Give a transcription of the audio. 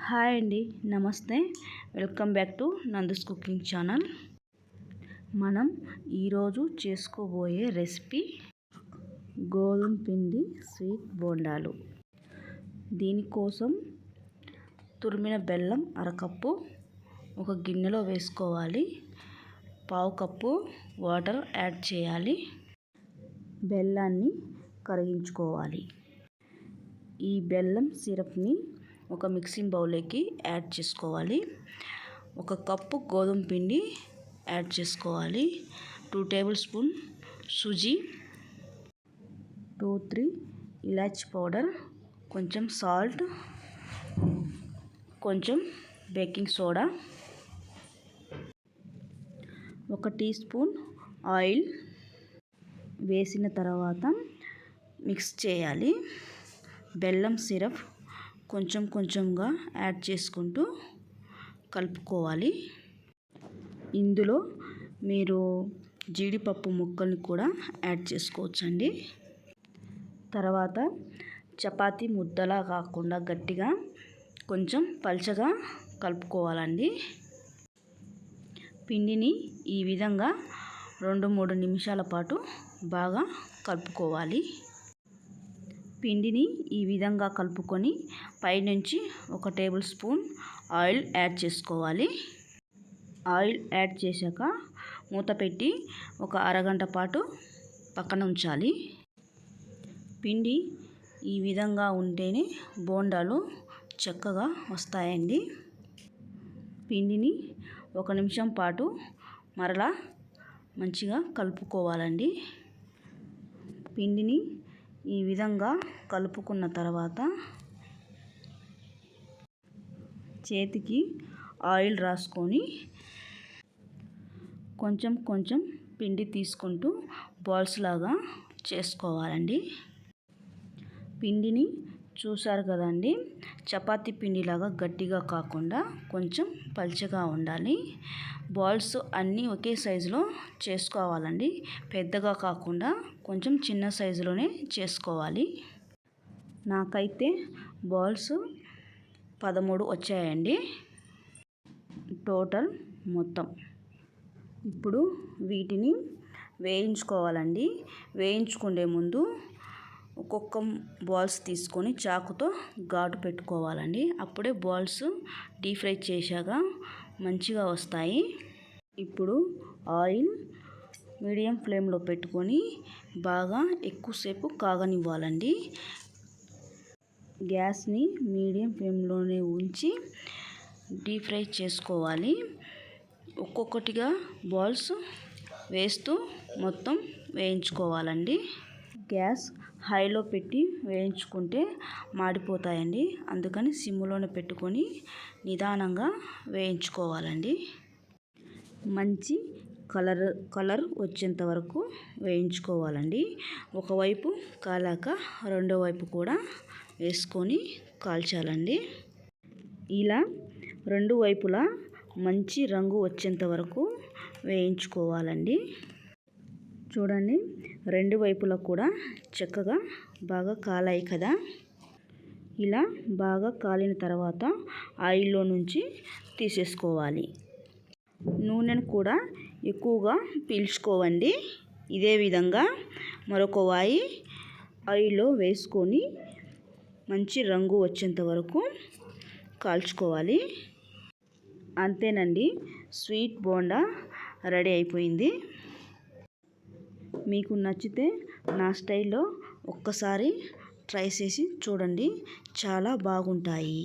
Hi అండి, నమస్తే. Welcome back to Nandu's cooking channel. మనం ఈరోజు చేసుకోబోయే రెసిపీ గోధుమ పిండి స్వీట్ బోండాలు. దీనికోసం తురిమిన బెల్లం అరకప్పు ఒక గిన్నెలో వేసుకోవాలి. పావు కప్పు వాటర్ యాడ్ చేయాలి. బెల్లాన్ని కరిగించుకోవాలి. ఈ బెల్లం సిరప్ని ఒక మిక్సింగ్ బౌల్లోకి యాడ్ చేసుకోవాలి. ఒక కప్పు గోధుమ పిండి యాడ్ చేసుకోవాలి. 2 టేబుల్ స్పూన్ సుజీ, 2-3 ఇలాచి పౌడర్, కొంచెం సాల్ట్, కొంచెం baking soda, 1 teaspoon oil వేసిన తర్వాత మిక్స్ చేయాలి. బెల్లం సిరప్ కొంచెం కొంచెంగా యాడ్ చేసుకుంటూ కలుపుకోవాలి. ఇందులో మీరు జీడిపప్పు ముక్కల్ని కూడా యాడ్ చేసుకోవచ్చండి. తర్వాత చపాతీ ముద్దలా కాకుండా గట్టిగా కొంచెం పల్చగా కలుపుకోవాలండి. పిండిని ఈ విధంగా 2-3 నిమిషాల పాటు బాగా కలుపుకోవాలి. పిండిని ఈ విధంగా కలుపుకొని పైనుంచి 1 టేబుల్ స్పూన్ ఆయిల్ యాడ్ చేసుకోవాలి. ఆయిల్ యాడ్ చేశాక మూత పెట్టి ఒక అరగంట పాటు పక్కన ఉంచాలి. పిండి ఈ విధంగా ఉంటేనే బోండాలు చక్కగా వస్తాయండి. పిండిని 1 నిమిషం పాటు మరలా మంచిగా కలుపుకోవాలండి. పిండిని ఈ విధంగా కలుపుకున్న తర్వాత చేతికి ఆయిల్ రాసుకొని కొంచెం కొంచెం పిండి తీసుకుంటూ బాల్స్ లాగా చేసుకోవాలండి. పిండిని చూసారు కదండి, చపాతీ పిండిలాగా గట్టిగా కాకుండా కొంచెం పల్చగా ఉండాలి. బాల్స్ అన్నీ ఒకే సైజులో చేసుకోవాలండి. పెద్దగా కాకుండా కొంచెం చిన్న సైజులోనే చేసుకోవాలి. నాకైతే బాల్స్ 13 వచ్చాయండి టోటల్ మొత్తం. ఇప్పుడు వీటిని వేయించుకోవాలండి. వేయించుకునే ముందు ఒక్కొక్క బాల్స్ తీసుకొని చాకుతో ఘాటు పెట్టుకోవాలండి. అప్పుడే బాల్స్ డీప్ ఫ్రై చేశాక మంచిగా వస్తాయి. ఇప్పుడు ఆయిల్ మీడియం ఫ్లేమ్లో పెట్టుకొని బాగా ఎక్కువసేపు కాగనివ్వాలండి. గ్యాస్ని మీడియం ఫ్లేమ్లోనే ఉంచి డీప్ ఫ్రై చేసుకోవాలి. ఒక్కొక్కటిగా బాల్స్ వేస్తూ మొత్తం వేయించుకోవాలండి. గ్యాస్ హైలో పెట్టి వేయించుకుంటే మాడిపోతాయండి. అందుకని సిమ్లోనే పెట్టుకొని నిదానంగా వేయించుకోవాలండి. మంచి కలర్ వచ్చేంత వరకు వేయించుకోవాలండి. ఒకవైపు కాలాక రెండో వైపు కూడా వేసుకొని కాల్చాలండి. ఇలా 2 వైపులా మంచి రంగు వచ్చేంత వరకు వేయించుకోవాలండి. చూడండి, 2 వైపులా కూడా చక్కగా బాగా కాలాయి కదా. ఇలా బాగా కాలిన తర్వాత ఆయిల్లో నుంచి తీసేసుకోవాలి. నూనెను కూడా ఎక్కువగా పీల్చుకోవండి. ఇదే విధంగా మరొక వాయి ఆయిల్లో వేసుకొని మంచి రంగు వచ్చేంత వరకు కాల్చుకోవాలి. అంతేనండి, స్వీట్ బోండా రెడీ అయిపోయింది. మీకు నచ్చితే నా స్టైల్లో ఒక్కసారి ట్రై చేసి చూడండి, చాలా బాగుంటాయి.